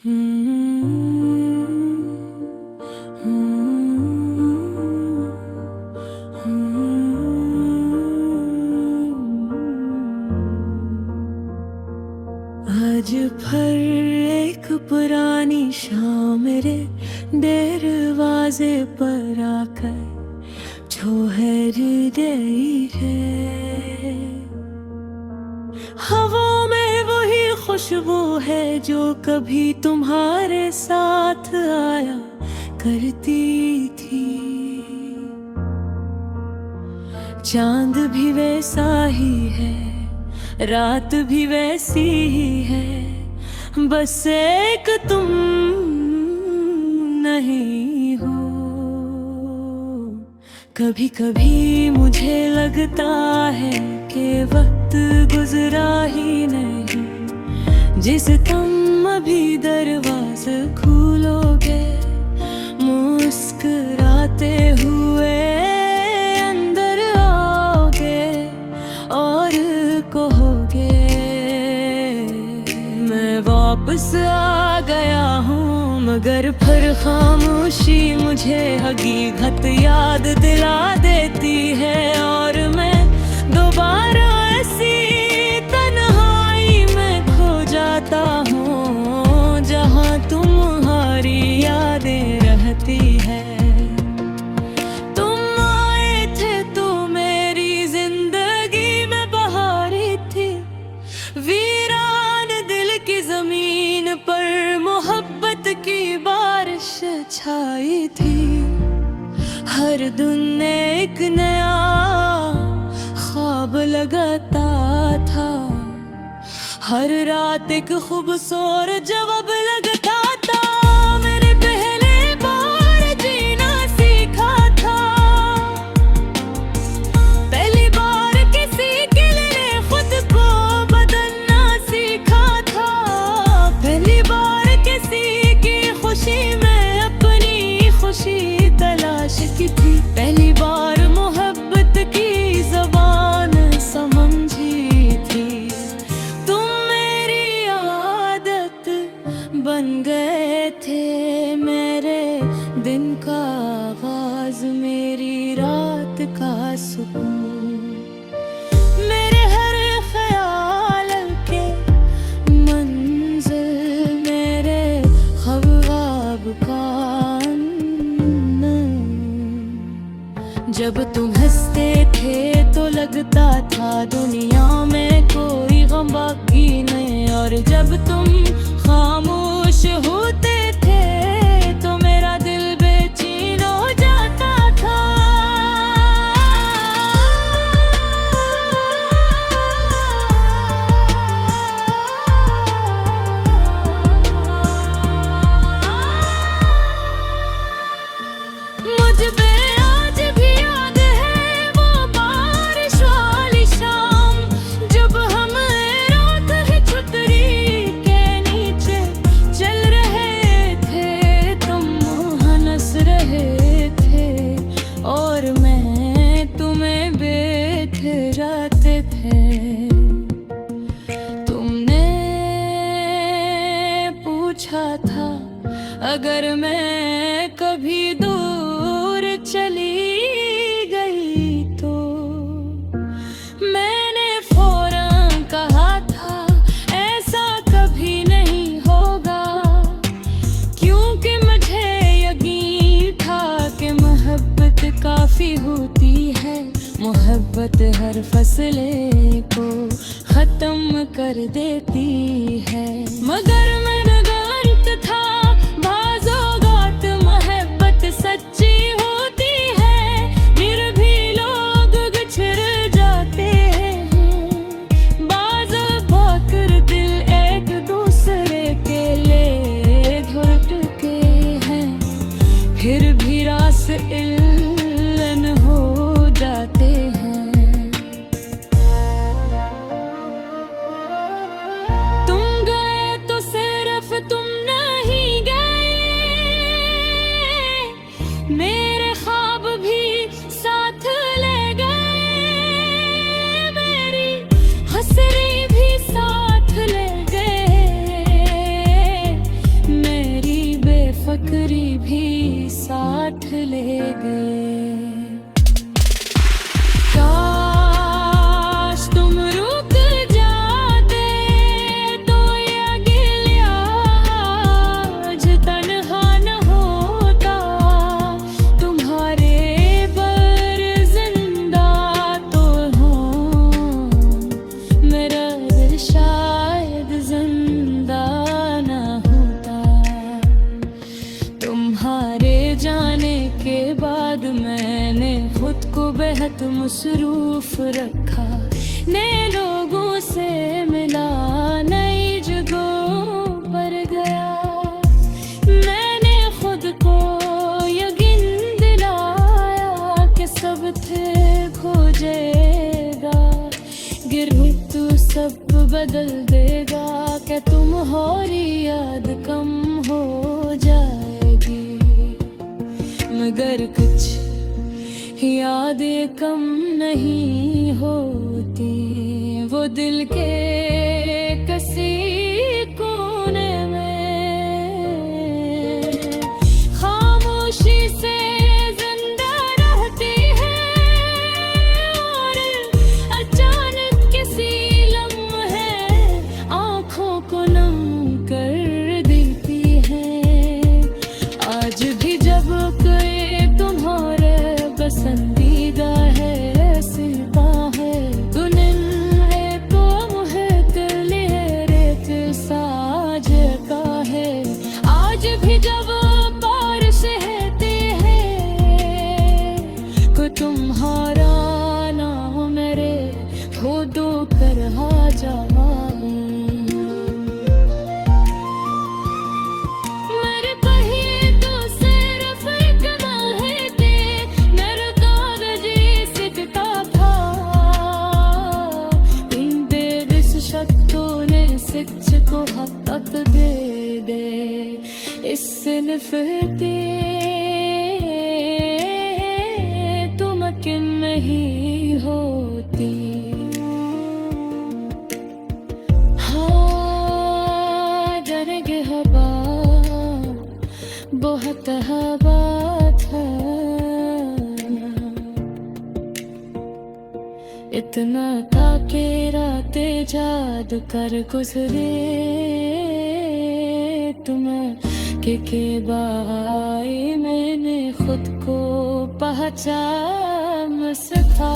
आज फिर एक पुरानी शाम मेरे दरवाजे पर आकर ठोहर गई है। हवा में वही खुशबू है जो कभी तुम्हारे साथ आया करती थी। चांद भी वैसा ही है, रात भी वैसी ही है, बस एक तुम नहीं हो। कभी कभी मुझे लगता है कि वक्त गुजरा ही नहीं, जिस तुम अभी दरवाज़ा खोलोगे मुस्कुराते हुए अंदर आओगे और कहोगे मैं वापस आ गया हूँ। मगर फिर खामोशी मुझे हकीकत याद दिला देती है और मैं दोबारा ऐसी तन्हाई में खो जाता हूँ जहाँ तुम्हारी यादें रहती है। तुम आए थे तो मेरी जिंदगी में बहारी थी, वीरान दिल की जमीन पर मोहब्बत की बारिश छाई थी। हर दिन एक नया ख्वाब लगाता था, हर रात एक खूबसूरत जवाब लगता था। मैंने पहले बार जीना सीखा था, पहली बार किसी के लिए खुद को बदलना सीखा था, पहली बार किसी की खुशी में अपनी खुशी तलाश की थी, पहली बार मोहब्बत की ज़बान समझी थी। तुम मेरी आदत बन गए थे, मेरे दिन का आगाज़, मेरी रात का सुकून, मेरे हर ख्याल के मंज़िल, मेरे ख्वाब का जब तुम हंसते थे तो लगता था दुनिया में कोई गम बाकी नहीं, और जब तुम खामोश होते थे तो मेरा दिल बेचैन हो जाता था। मुझ पे जाते थे। तुमने पूछा था अगर मैं कभी दूर चली गई तो, मैंने फौरन कहा था ऐसा कभी नहीं होगा, क्योंकि मुझे यकीन था कि मोहब्बत काफी होती है, मोहब्बत हर फसले को खत्म कर देती है। मगर मैंने गलत था, बाज़-औक़ात मोहब्बत सच्ची होती है, फिर भी लोग बिछड़ जाते हैं, बाज़-औक़ात दिल एक दूसरे के लिए धड़कते हैं, फिर भी रास्ते हो जाते हैं। तुम बकरी भी साथ ले गए। काश तुम रुक जाते तो ये अकेला आज तन्हा न होता। तुम्हारे पर जिंदा तो हूँ, मेरा दिल शायद जिंदा न होता। तुम्हारे जाने के बाद मैंने खुद को बेहद मसरूफ रखा। नए लोगों से मिला, नई जगहों पर गया। मैंने खुद को यकीन दिलाया कि सब थे खोजेगा। गिरूं तू सब बदल देगा, कि तुम्हारी याद कम हो जाएगी। मगर कुछ यादें कम नहीं होती, वो दिल के किसी कोने में खामोशी से जिंदा रहती है। और अचानक किसी लम्हे आँखों को नम कर देती है। आज भी जब कोई तुम्हारे पसंदीदा है सीता है, दुनिया तो मुहत लेरेत साजता है। आज भी जब बारिश सहती है, को तुम्हारा नाम मेरे खुदो कर हा जाऊं। को हक दे दे, इससे नफरते तुम मुमकिन नहीं होती। हाँ डरेंगे हवा, बहुत हवा था, इतना था कि रातें जादू कर गुजरे तुम्हें के बाई मैंने खुद को पहचान सका।